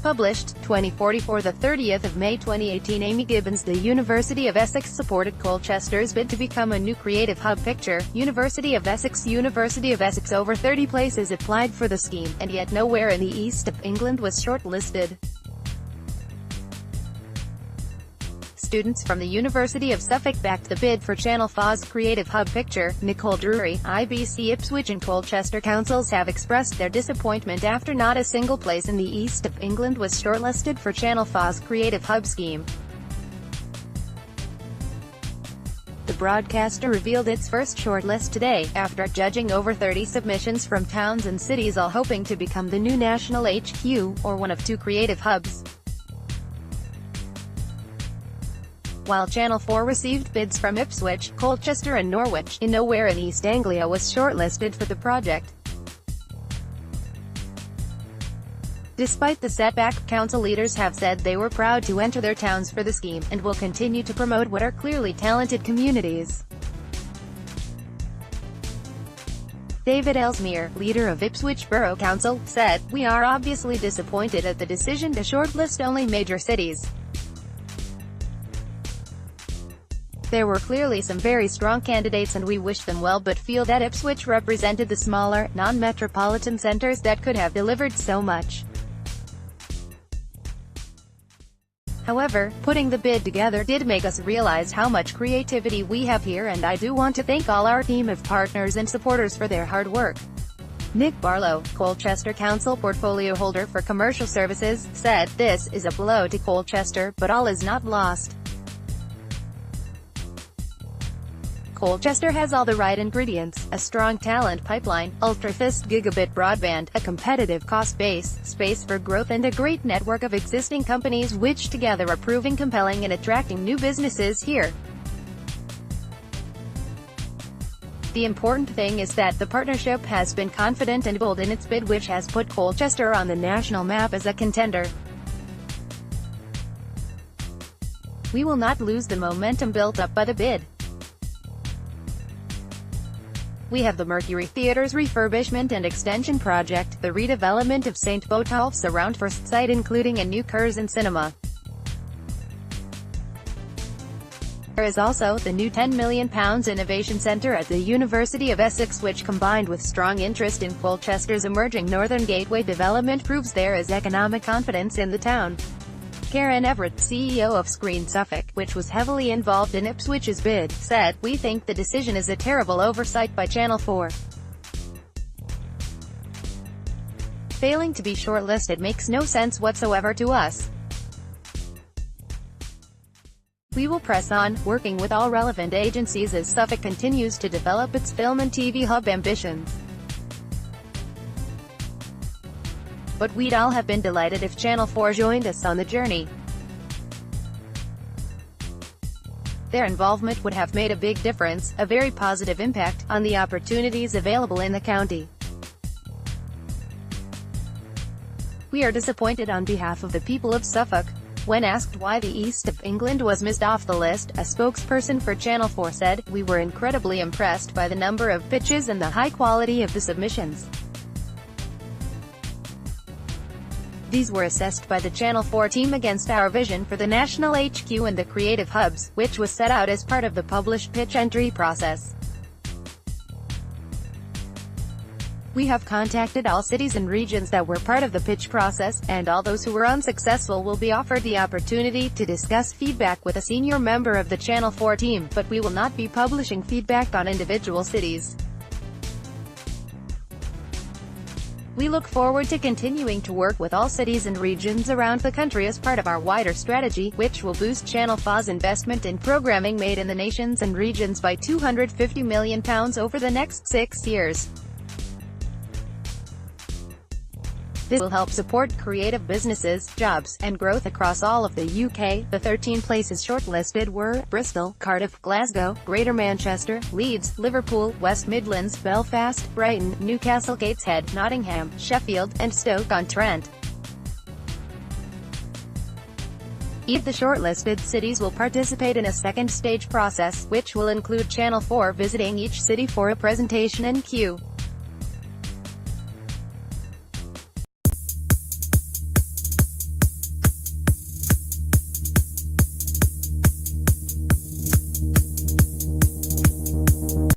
Published, 2044. The 30th of May 2018. Amy Gibbons. The University of Essex supported Colchester's bid to become a new creative hub. Picture, University of Essex. University of Essex. Over 30 places applied for the scheme, and yet nowhere in the east of England was shortlisted. Students from the University of Suffolk backed the bid for Channel 4's Creative Hub. Picture, NICOLE DRURY. IBC Ipswich and Colchester councils have expressed their disappointment after not a single place in the east of England was shortlisted for Channel 4's Creative Hub scheme. The broadcaster revealed its first shortlist today, after judging over 30 submissions from towns and cities, all hoping to become the new national HQ, or one of two creative hubs. While Channel 4 received bids from Ipswich, Colchester and Norwich, nowhere in East Anglia was shortlisted for the project. Despite the setback, council leaders have said they were proud to enter their towns for the scheme, and will continue to promote what are clearly talented communities. David Ellesmere, leader of Ipswich Borough Council, said, "We are obviously disappointed at the decision to shortlist only major cities. There were clearly some very strong candidates and we wish them well, but feel that Ipswich represented the smaller, non-metropolitan centres that could have delivered so much." However, putting the bid together did make us realize how much creativity we have here, and I do want to thank all our team of partners and supporters for their hard work. Nick Barlow, Colchester Council portfolio holder for commercial services, said, "This is a blow to Colchester, but all is not lost. Colchester has all the right ingredients: a strong talent pipeline, ultra-fast gigabit broadband, a competitive cost base, space for growth, and a great network of existing companies which together are proving compelling and attracting new businesses here. The important thing is that the partnership has been confident and bold in its bid, which has put Colchester on the national map as a contender. We will not lose the momentum built up by the bid. We have the Mercury Theatre's refurbishment and extension project, the redevelopment of St. Botolph's around First Site including a new Curzon cinema. There is also the new £10 million Innovation Centre at the University of Essex, which combined with strong interest in Colchester's emerging Northern Gateway development proves there is economic confidence in the town." Karen Everett, CEO of Screen Suffolk, which was heavily involved in Ipswich's bid, said, "We think the decision is a terrible oversight by Channel 4. Failing to be shortlisted makes no sense whatsoever to us. We will press on, working with all relevant agencies as Suffolk continues to develop its film and TV hub ambitions. But we'd all have been delighted if Channel 4 joined us on the journey. Their involvement would have made a big difference, a very positive impact, on the opportunities available in the county. We are disappointed on behalf of the people of Suffolk." When asked why the East of England was missed off the list, a spokesperson for Channel 4 said, "We were incredibly impressed by the number of pitches and the high quality of the submissions. These were assessed by the Channel 4 team against our vision for the national HQ and the creative hubs, which was set out as part of the published pitch entry process. We have contacted all cities and regions that were part of the pitch process, and all those who were unsuccessful will be offered the opportunity to discuss feedback with a senior member of the Channel 4 team, but we will not be publishing feedback on individual cities. We look forward to continuing to work with all cities and regions around the country as part of our wider strategy, which will boost Channel 4's investment in programming made in the nations and regions by £250 million over the next 6 years. This will help support creative businesses, jobs, and growth across all of the UK. The 13 places shortlisted were Bristol, Cardiff, Glasgow, Greater Manchester, Leeds, Liverpool, West Midlands, Belfast, Brighton, Newcastle, Gateshead, Nottingham, Sheffield, and Stoke-on-Trent. Each of the shortlisted cities will participate in a second stage process, which will include Channel 4 visiting each city for a presentation and queue.